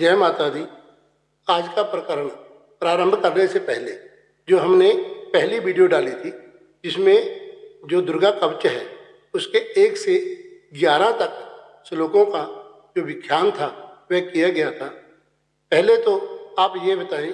जय माता दी। आज का प्रकरण प्रारंभ करने से पहले जो हमने पहली वीडियो डाली थी, जिसमें जो दुर्गा कवच है उसके 1 से 11 तक श्लोकों का जो व्याख्यान था वह किया गया था। पहले तो आप ये बताएं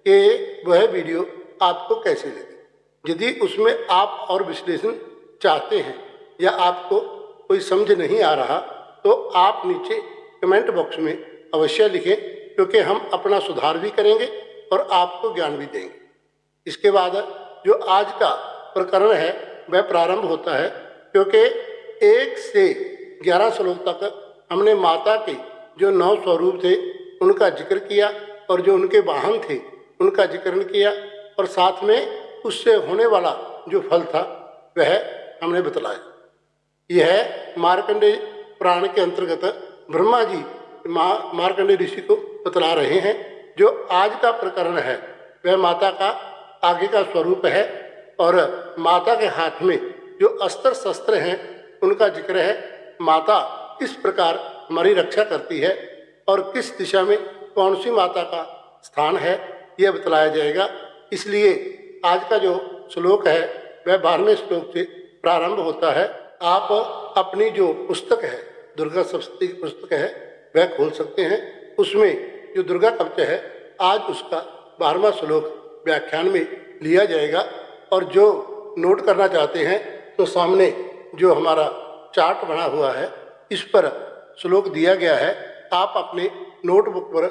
कि वह वीडियो आपको कैसी लगी। यदि उसमें आप और विश्लेषण चाहते हैं या आपको कोई समझ नहीं आ रहा तो आप नीचे कमेंट बॉक्स में अवश्य लिखें, क्योंकि हम अपना सुधार भी करेंगे और आपको ज्ञान भी देंगे। इसके बाद जो आज का प्रकरण है वह प्रारंभ होता है, क्योंकि 1 से 11 श्लोक तक हमने माता के जो 9 स्वरूप थे उनका जिक्र किया और जो उनके वाहन थे उनका जिक्र किया, और साथ में उससे होने वाला जो फल था वह हमने बतलाया। यह मार्कंडेय पुराण के अंतर्गत ब्रह्मा जी मार्कंडेय ऋषि को बतला रहे हैं। जो आज का प्रकरण है वह माता का आगे का स्वरूप है, और माता के हाथ में जो अस्त्र शस्त्र हैं उनका जिक्र है। माता किस प्रकार हमारी रक्षा करती है और किस दिशा में कौन सी माता का स्थान है यह बतलाया जाएगा। इसलिए आज का जो श्लोक है वह 12वें श्लोक से प्रारंभ होता है। आप अपनी जो पुस्तक है, दुर्गा सप्तशती की पुस्तक है, वह खोल सकते हैं। उसमें जो दुर्गा कवच है आज उसका 12वां श्लोक व्याख्यान में लिया जाएगा। और जो नोट करना चाहते हैं तो सामने जो हमारा चार्ट बना हुआ है इस पर श्लोक दिया गया है, आप अपने नोटबुक पर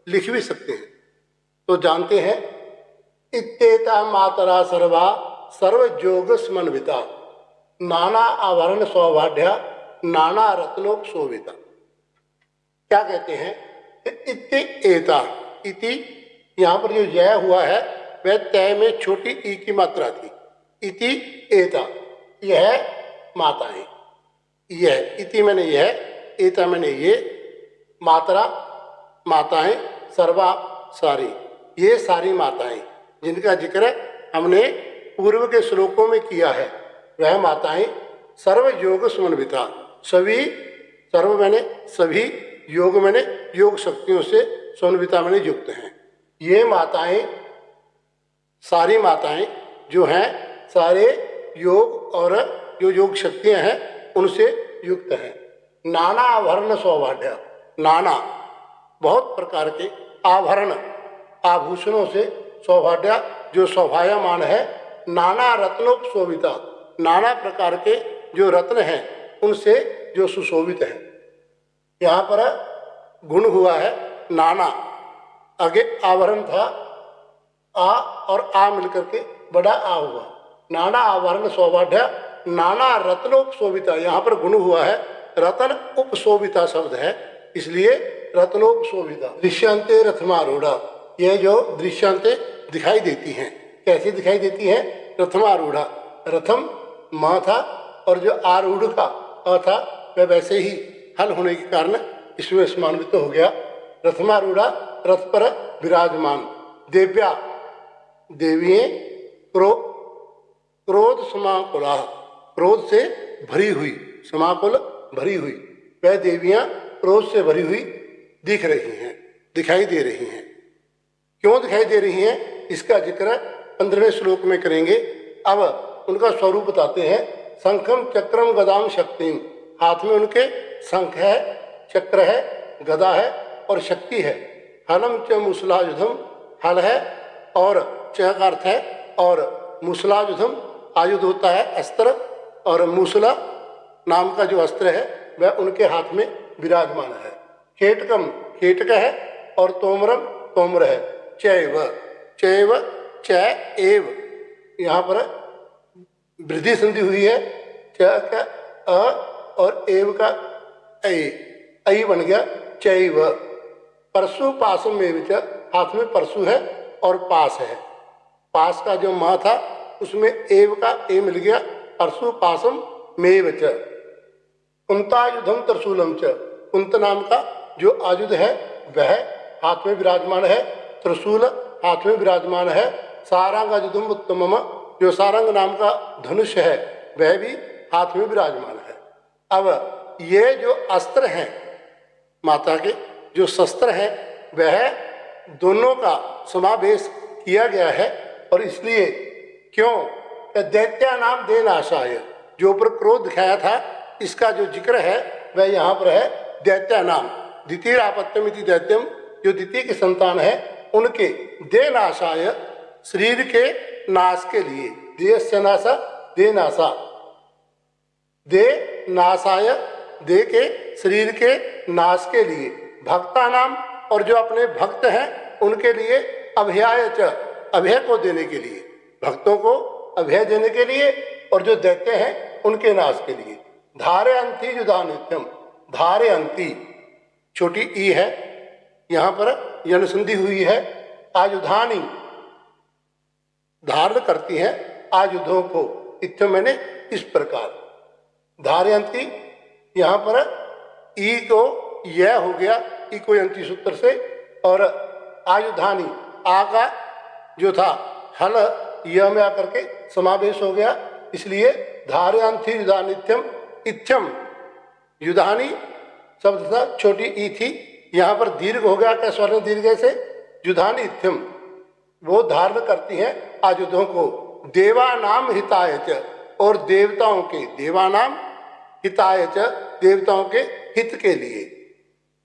लिख भी सकते हैं। तो जानते हैं, इत्येता मातरा सर्वा सर्वयोग समन्विता नाना आभरण सौभाढ्या नाना रत्नोक शोभिता। क्या कहते हैं? इति एता, इति यहाँ पर जो जय हुआ है वह तय में छोटी ई की मात्रा थी। इति एता, यह माताएं, यह इति मैंने यह, एता मैंने ये, मात्रा माताएं, सर्वा सारी, ये सारी माताएं जिनका जिक्र हमने पूर्व के श्लोकों में किया है वह माताएं सर्व योग समन्विता, सभी, सर्व मैंने सभी, योग मैंने योग शक्तियों से, समन्विता मैंने युक्त हैं। ये माताएं, सारी माताएं जो हैं सारे योग और जो योग शक्तियां हैं उनसे युक्त हैं। नाना आभरण सौभाढ्य, नाना बहुत प्रकार के आभरण आभूषणों से, सौभाढ्य जो शोभायमान है, नाना रत्नोपशोभिता, नाना प्रकार के जो रत्न हैं उनसे जो सुशोभित है। यहाँ पर गुण हुआ है नाना, आगे आवरण था, आ और आ मिलकर के बड़ा आ हुआ, नाना आवरण सौभाढ्य नाना रत्नोपशोभिता। यहाँ पर गुण हुआ है रत्न उपशोभिता शब्द है, इसलिए रत्नोपशोभिता। दृश्यांते रथमारूढ़ा, यह जो दृश्यांते दिखाई देती हैं, कैसी दिखाई देती हैं? रथमारूढ़ा, रथम माँ था और जो आरूढ़ का अ था वह वैसे ही हल होने के कारण इसमें समान्वित हो गया। रथमारूढ़ा, रथ पर विराजमान, देव्या देवियाँ, क्रोध समाकुला, क्रोध से भरी हुई, समाकुल भरी हुई, वह देवियाँ क्रोध से भरी हुई दिख रही हैं, दिखाई दे रही हैं। क्यों दिखाई दे रही हैं इसका जिक्र 15वें श्लोक में करेंगे। अब उनका स्वरूप बताते हैं। शंखम चक्रम गदाम शक्तिम, हाथ में उनके शंख है, चक्र है, गदा है और शक्ति है। हलम च मुसलायुधम, हल है और च का अर्थ है, और मुसलायुधम आयुध होता है अस्त्र, और मूसला नाम का जो अस्त्र है वह उनके हाथ में विराजमान है। खेटकम खेटक है और तोमरम तोमर है। चैव चैव च एव, यहाँ पर वृद्धि संधि हुई है, च का अ और एव का ऐ बन गया चैव। परशु पासम में च, हाथ में परशु है और पास है, पास का जो माँ था उसमें एव का ए मिल गया, परशु पासम मेव च। कुंतायुधम त्रिशूलम च, कुंत नाम का जो आयुध है वह हाथ में विराजमान है, त्रिशूल हाथ में विराजमान है। सारंगायुधम उत्तमम, जो सारंग नाम का धनुष है वह भी हाथ में विराजमान है। अब ये जो अस्त्र हैं माता के, जो शस्त्र हैं वह दोनों का समावेश किया गया है। और इसलिए क्यों दैत्या नाम दे नाशाय, जो ऊपर क्रोध दिखाया था इसका जो जिक्र है वह यहाँ पर है दैत्या नाम। द्वितीय आपत्यम इति दैत्यम, जो द्वितीय की संतान है उनके दे नाशाय, शरीर के नाश के लिए, देयस्य नाशा दे नाशा, दे नाशाय दे के शरीर के नाश के लिए, भक्ता नाम और जो अपने भक्त हैं उनके लिए, अभयाय च अभय को देने के लिए, भक्तों को अभय देने के लिए, और जो दैत्य हैं उनके नाश के लिए। धारे अंति युधा नित्यम, धारे अंति छोटी ई है, यहाँ पर यन संधि हुई है। आयुधानी धारण करती हैं आयुधों को, इत्यम मैंने इस प्रकार। धारयंती यहाँ पर ई को यह हो गया, ई को यंती सूत्र से, और आयुधानी आ का जो था हल यह में आकर के समावेश हो गया, इसलिए धारयंती युधानित्यम इत्यम। युधानी शब्द था, छोटी ई थी, यहाँ पर दीर्घ हो गया, क्या स्वर्ण दीर्घ से, युधानी इत्यम, वो धारण करती हैं आयुधों को। देवानाम हिताय च, और देवताओं के, देवानाम हिताय च देवताओं के हित के लिए।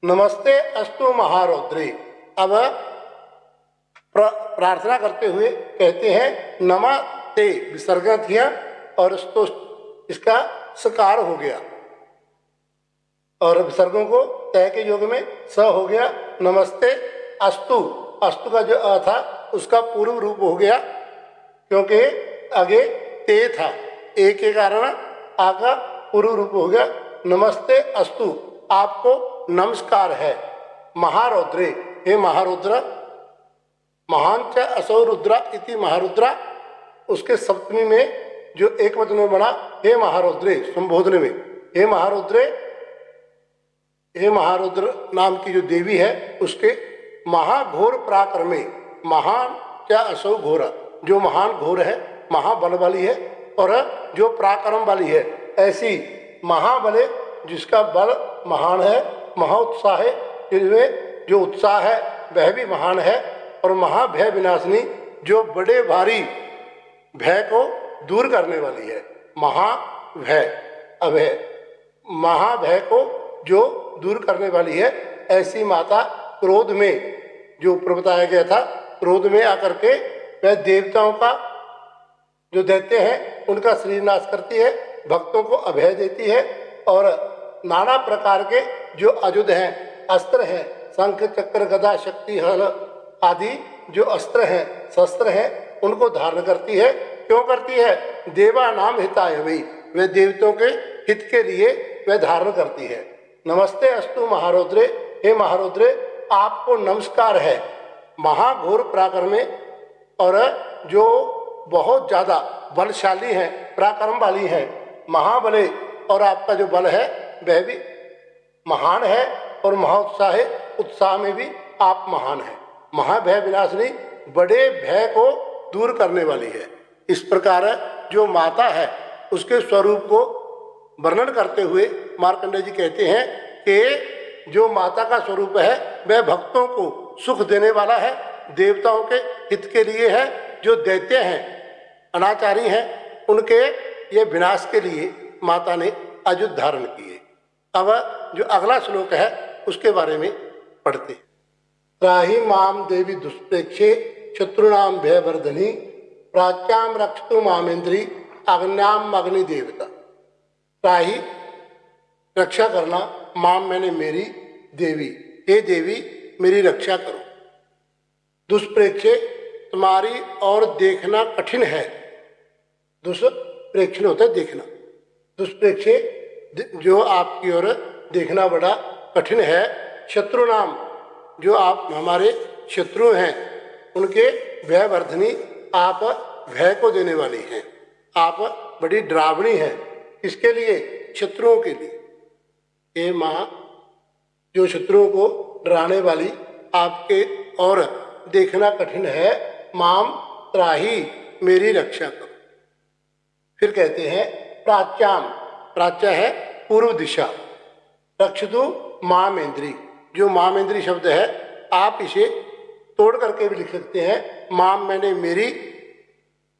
नमस्ते अस्तु महारौद्रे, अब प्रार्थना करते हुए कहते हैं नमस्ते, विसर्ग थिया और स्तो इसका सकार हो गया, और विसर्गों को तय के योग में स हो गया। नमस्ते अस्तु, अस्तु का जो अ था उसका पूर्व रूप हो गया, क्योंकि आगे ते था, ए के कारण आ का पूर्व रूप हो गया। नमस्ते अस्तु, आपको नमस्कार है। महारौद्रे, हे महारुद्र, महान च असौ रुद्रा इति महारुद्रा, उसके सप्तमी में जो एक वचन में बना हे महारुद्रे, संबोधन में हे महारुद्रे, हे महारुद्र नाम की जो देवी है उसके महाघोर पराक्रमे, महान क्या असौ घोरा, जो महान घोर है, महाबल वाली है, और जो पराक्रम वाली है, ऐसी महाबले जिसका बल महान है, महाउत्साह है, जिसमें जो उत्साह है वह भी महान है, और महाभय विनाशिनी, जो बड़े भारी भय को दूर करने वाली है। महाभय अभय, महाभय को जो दूर करने वाली है, ऐसी माता क्रोध में, जो ऊपर बताया गया था, क्रोध में आकर के वह देवताओं का जो दैत्य हैं उनका शरीर नाश करती है, भक्तों को अभय देती है, और नाना प्रकार के जो आयुध हैं, अस्त्र हैं, शंख चक्र गदा शक्ति हल आदि जो अस्त्र हैं, शस्त्र हैं, उनको धारण करती है। क्यों करती है? देवा नाम हिताय वही, वे देवताओं के हित के लिए वह धारण करती है। नमस्ते अस्तु महारौद्रे, हे महारौद्रे, आपको नमस्कार है। महाघोर पराक्रम में, और जो बहुत ज़्यादा बलशाली हैं, पराक्रम वाली हैं, महाबले, और आपका जो बल है वह भी महान है, और महाउत्साह है, उत्साह में भी आप महान हैं। महाभय विनाशिनी, बड़े भय को दूर करने वाली है। इस प्रकार जो माता है उसके स्वरूप को वर्णन करते हुए मार्कंडेय जी कहते हैं कि जो माता का स्वरूप है वह भक्तों को सुख देने वाला है, देवताओं के हित के लिए है, जो दैत्य हैं, अनाचारी हैं, उनके ये विनाश के लिए माता ने आयुध धारण किए। अब जो अगला श्लोक है उसके बारे में पढ़ते हैं। त्राहि माम देवी दुष्प्रेक्षे शत्रुणाम भयवर्धनी, प्राच्याम रक्षतु मामेन्द्री अग्न्याम अग्नि देवता। त्राहि रक्षा करना, माम मैंने मेरी, देवी हे देवी मेरी रक्षा करो। दुष्प्रेक्षे तुम्हारी और देखना कठिन है। दुष्प्रेक्षण होता है देखना, दुष्प्रेक्षे जो आपकी ओर देखना बड़ा कठिन है। शत्रु नाम, जो आप हमारे शत्रु हैं उनके भयवर्धनी, आप भय को देने वाली हैं, आप बड़ी डरावनी हैं। किसके लिए? शत्रुओं के लिए। हे माँ, जो शत्रुओं को डराने वाली, आपके और देखना कठिन है, माम त्राही मेरी रक्षा करो। फिर कहते हैं प्राच्याम, प्राच्या है पूर्व दिशा, रक्षतु मामेंद्री, जो मामेंद्री शब्द है आप इसे तोड़ करके भी लिख सकते हैं। माम मैंने मेरी,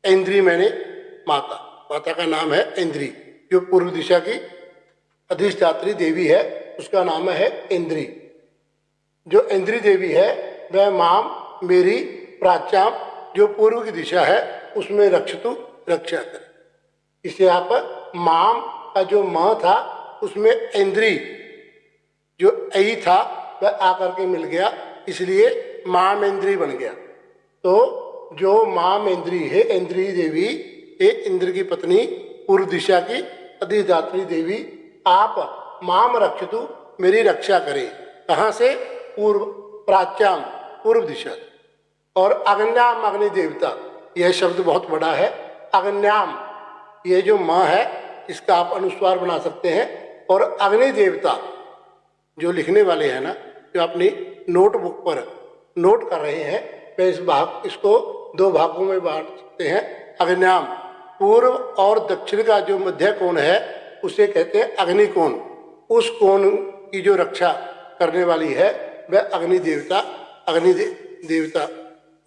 ऐन्द्री मैंने माता। माता का नाम है ऐन्द्री। जो पूर्व दिशा की अधिष्ठात्री देवी है उसका नाम है ऐन्द्री। जो ऐन्द्री देवी है वह माम मेरी प्राच्याम, जो पूर्व की दिशा है उसमें रक्षतु, रक्षा कर। इसे आप माम का जो म था उसमें ऐन्द्री जो ऐ था वह आकर के मिल गया, इसलिए माम ऐन्द्री बन गया। तो जो माम ऐन्द्री है, ऐन्द्री देवी ये इंद्र की पत्नी, पूर्व दिशा की अधिष्ठात्री देवी, आप माम रक्षतु, मेरी रक्षा करें। कहाँ से? पूर्व, प्राच्याम, पूर्व दिशा। और अग्न्याम, अग्नि देवता, यह शब्द बहुत बड़ा है। अग्न्याम, ये जो म है इसका आप अनुस्वार बना सकते हैं। और अग्नि देवता, जो लिखने वाले हैं ना, जो अपनी नोटबुक पर नोट कर रहे हैं, वे इसको दो भागों में बांट सकते हैं। अग्न्याम, पूर्व और दक्षिण का जो मध्य कोण है उसे कहते हैं अग्निकोण। उस कोण की जो रक्षा करने वाली है वह अग्नि देवता, देवता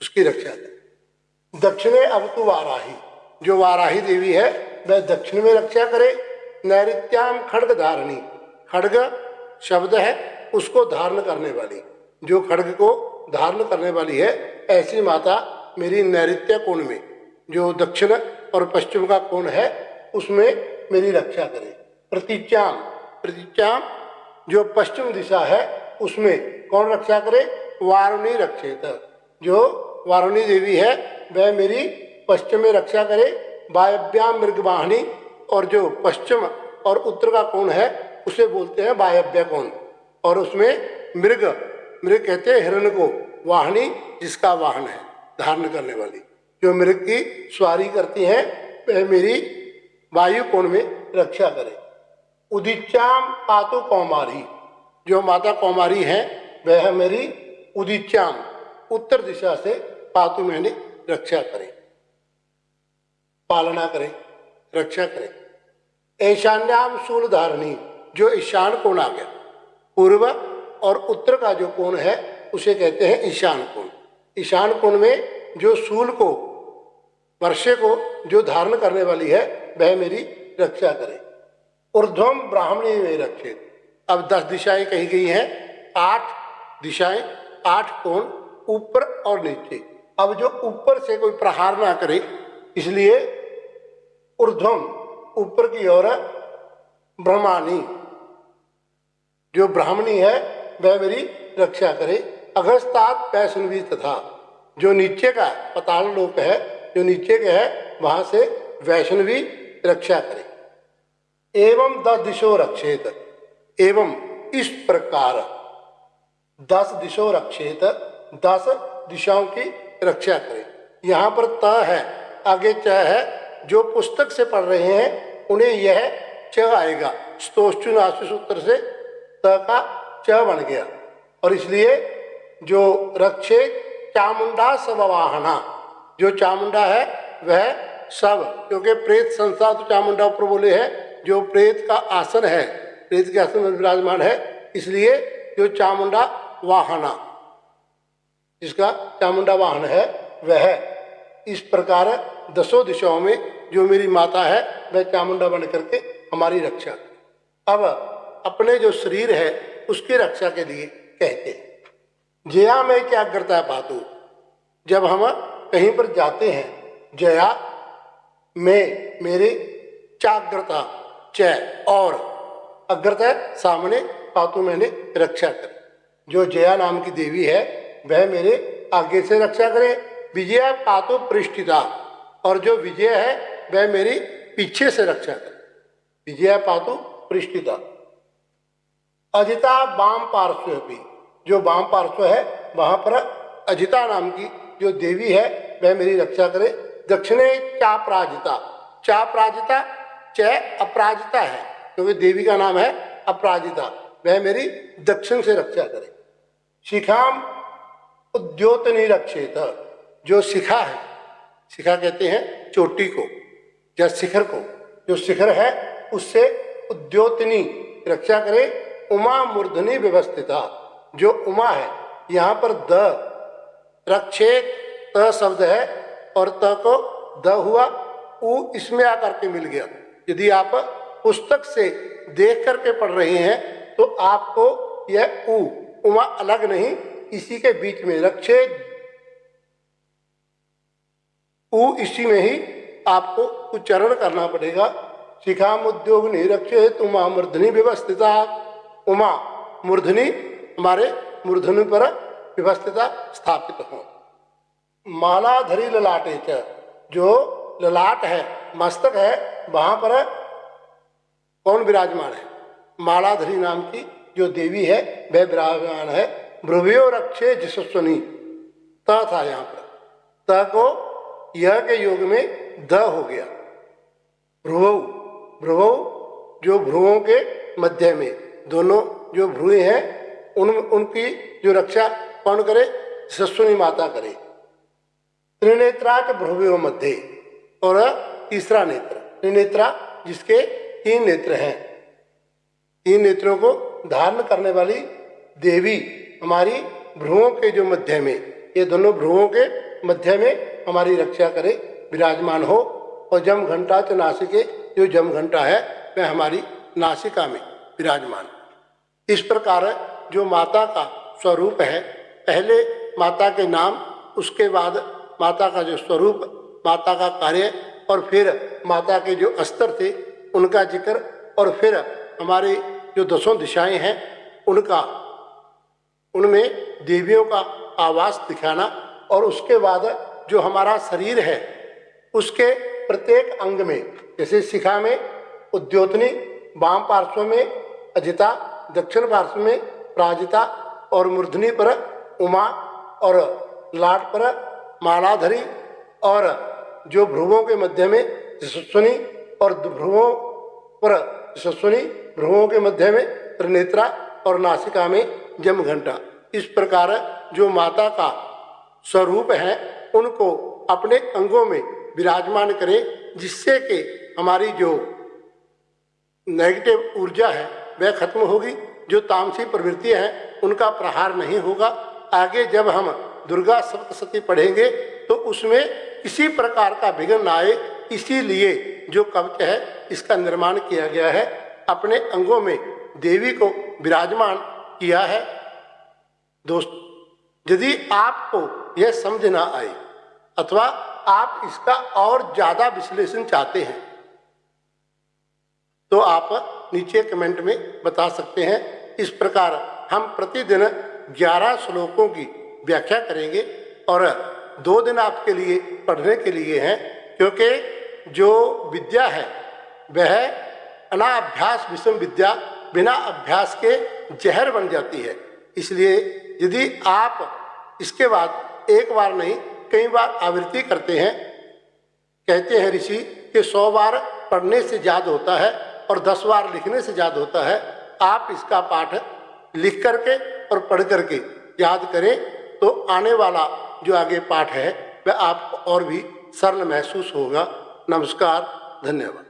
उसकी रक्षा करे। दक्षिणे अब तो वाराही, जो वाराही देवी है वह दक्षिण में रक्षा करे। नैऋत्याम खड्ग धारणी, खड्ग शब्द है उसको धारण करने वाली, जो खड्ग को धारण करने वाली है, ऐसी माता मेरी नैऋत्य कोण में, जो दक्षिण और पश्चिम का कोण है उसमें मेरी रक्षा करे। प्रतीच्याम, प्रतीच्याम जो पश्चिम दिशा है उसमें कौन रक्षा करे? वारुणी रक्षेत, जो वारुणी देवी है वह मेरी पश्चिम में रक्षा करे। वायव्याम मृगवाहिनी, और जो पश्चिम और उत्तर का कोण है उसे बोलते हैं वायव्य कोण। और उसमें मृग, मृग कहते हैं हिरण को, वाहिनी जिसका वाहन है, धारण करने वाली, जो मृग की सवारी करती हैं वह मेरी वायु कोण में रक्षा करे। उदीच्याम पातु कौमारी, जो माता कौमारी है वह मेरी उदीच्याम, उत्तर दिशा से पातु मैंने रक्षा करें, पालना करें, रक्षा करें। ईशान्याम शूल धारणी, जो ईशान कोण आ गया, पूर्व और उत्तर का जो कोण है उसे कहते हैं ईशान कोण। ईशान कोण में जो शूल को, वर्षे को जो धारण करने वाली है वह मेरी रक्षा करे। ऊर्ध्वम ब्राह्मणी में रक्षित, अब 10 दिशाएं कही गई हैं, 8 दिशाएं, 8 कोण, ऊपर और नीचे। अब जो ऊपर से कोई प्रहार ना करे इसलिए ऊर्ध्वम, ऊपर की ओर, ब्रह्माणी, जो ब्राह्मणी है वह मेरी रक्षा करे। अगस्तात वैष्णवी तथा, जो नीचे का पाताल लोक है, जो नीचे के है वहां से वैष्णवी रक्षा करे। एवं 10 दिशो रक्षेत, एवं इस प्रकार 10 दिशो रक्षेत, 10 दिशाओं की रक्षा करे। यहाँ पर त है, आगे च है। जो पुस्तक से पढ़ रहे हैं उन्हें यह च आएगा, स्तोष्टुनाशु सूत्र से त का च बन गया। और इसलिए जो रक्षे चामुंडा सवाहना, जो चामुंडा है वह सब, क्योंकि प्रेत संस्था तो चामुंडा ऊपर बोले है, जो प्रेत का आसन है, प्रेत के आसन में विराजमान है, इसलिए जो चामुंडा वाहना, जिसका चामुंडा वाहन है वह इस प्रकार 10 दिशाओं में जो मेरी माता है वह चामुंडा बन करके हमारी रक्षा। अब अपने जो शरीर है उसकी रक्षा के लिए कहते हैं जया में क्या करता है पातु। जब हम कहीं पर जाते हैं, जया में मेरे चाग्रता, च और अग्रता सामने, पातु मैंने रक्षा करे। जो जया नाम की देवी है वह मेरे आगे से रक्षा करे। विजया पातु पृष्ठिता, और जो विजय है वह मेरी पीछे से रक्षा करे। विजया पातु पृष्ठिता। अजिता वाम पार्श्व भी, जो वाम पार्श्व है वहां पर अजिता नाम की जो देवी है वह मेरी रक्षा करे। दक्षिणे चापराजिता, चापराजिता च अपराजिता है, क्योंकि देवी का नाम है अपराजिता, वह मेरी दक्षिण से रक्षा करे। शिखाम उद्योतनी रक्षेत, जो शिखा है, शिखा कहते हैं चोटी को या शिखर को, जो शिखर है उससे उद्योतनी रक्षा करे। उमा मूर्धनी व्यवस्थिता, जो उमा है यहाँ पर द रक्षेत त शब्द है और त को द हुआ, उ इसमें आकर के मिल गया। यदि आप पुस्तक से देख करके पढ़ रहे हैं तो आपको यह उमा अलग नहीं, इसी के बीच में रक्षेत इसी में ही आपको उच्चारण करना पड़ेगा। शिखाम उद्योग निरक्षेत उमा मूर्धनि व्यवस्थिता। उमा मूर्धनि हमारे मूर्धनि पर व्यवस्थिता स्थापित हो। मालाधरी ललाटे च, जो ललाट है मस्तक है वहाँ पर कौन विराजमान है? मालाधरी नाम की जो देवी है वह विराजमान है। भ्रुवयो रक्षे जशस्वनी, त था यहाँ पर, त को यह के योग में द हो गया। भ्रुवौ, भ्रुवौ जो भ्रुवों के मध्य में दोनों जो भ्रुएं हैं उनकी जो रक्षा कौन करे? जशस्वनी माता करे। त्रिनेत्रा च भ्रुवयो मध्य, और तीसरा नेत्र त्रिनेत्रा जिसके 3 नेत्र हैं, 3 नेत्रों को धारण करने वाली देवी हमारी भ्रुवों के जो मध्य में, ये दोनों भ्रुवों के मध्य में हमारी रक्षा करे, विराजमान हो। और जम घंटा च नासिके, जो जम घंटा है वह हमारी नासिका में विराजमान। इस प्रकार जो माता का स्वरूप है, पहले माता के नाम, उसके बाद माता का जो स्वरूप, माता का कार्य, और फिर माता के जो अस्त्र थे उनका जिक्र, और फिर हमारी जो 10 दिशाएं हैं उनका, उनमें देवियों का आवास दिखाना, और उसके बाद जो हमारा शरीर है उसके प्रत्येक अंग में, जैसे शिखा में उद्योतनी, वाम पार्श्व में अजिता, दक्षिण पार्श्व में प्राजिता, और मूर्धनी पर उमा, और लाट पर मालाधरी, और जो भ्रुवों के मध्य में जशस्वनी, और भ्रुवों पर जशस्वनी, भ्रुवों के मध्य में त्रिनेत्रा, और नासिका में जम घंटा। इस प्रकार जो माता का स्वरूप है उनको अपने अंगों में विराजमान करें, जिससे कि हमारी जो नेगेटिव ऊर्जा है वह खत्म होगी, जो तामसी प्रवृत्तियां हैं उनका प्रहार नहीं होगा। आगे जब हम दुर्गा सप्तशती पढ़ेंगे तो उसमें किसी प्रकार का विघ्न न आए, इसीलिए जो कवच है इसका निर्माण किया गया है, अपने अंगों में देवी को विराजमान किया है। दोस्त, यदि आपको यह समझ ना आए अथवा आप इसका और ज़्यादा विश्लेषण चाहते हैं तो आप नीचे कमेंट में बता सकते हैं। इस प्रकार हम प्रतिदिन 11 श्लोकों की व्याख्या करेंगे, और 2 दिन आपके लिए पढ़ने के लिए हैं, क्योंकि जो विद्या है वह अनाभ्यास विषम विद्या, बिना अभ्यास के जहर बन जाती है। इसलिए यदि आप इसके बाद एक बार नहीं कई बार आवृत्ति करते हैं, कहते हैं ऋषि कि 100 बार पढ़ने से याद होता है और 10 बार लिखने से याद होता है। आप इसका पाठ लिख करके और पढ़ करके याद करें तो आने वाला जो आगे पाठ है वह आपको और भी सरल महसूस होगा। नमस्कार, धन्यवाद।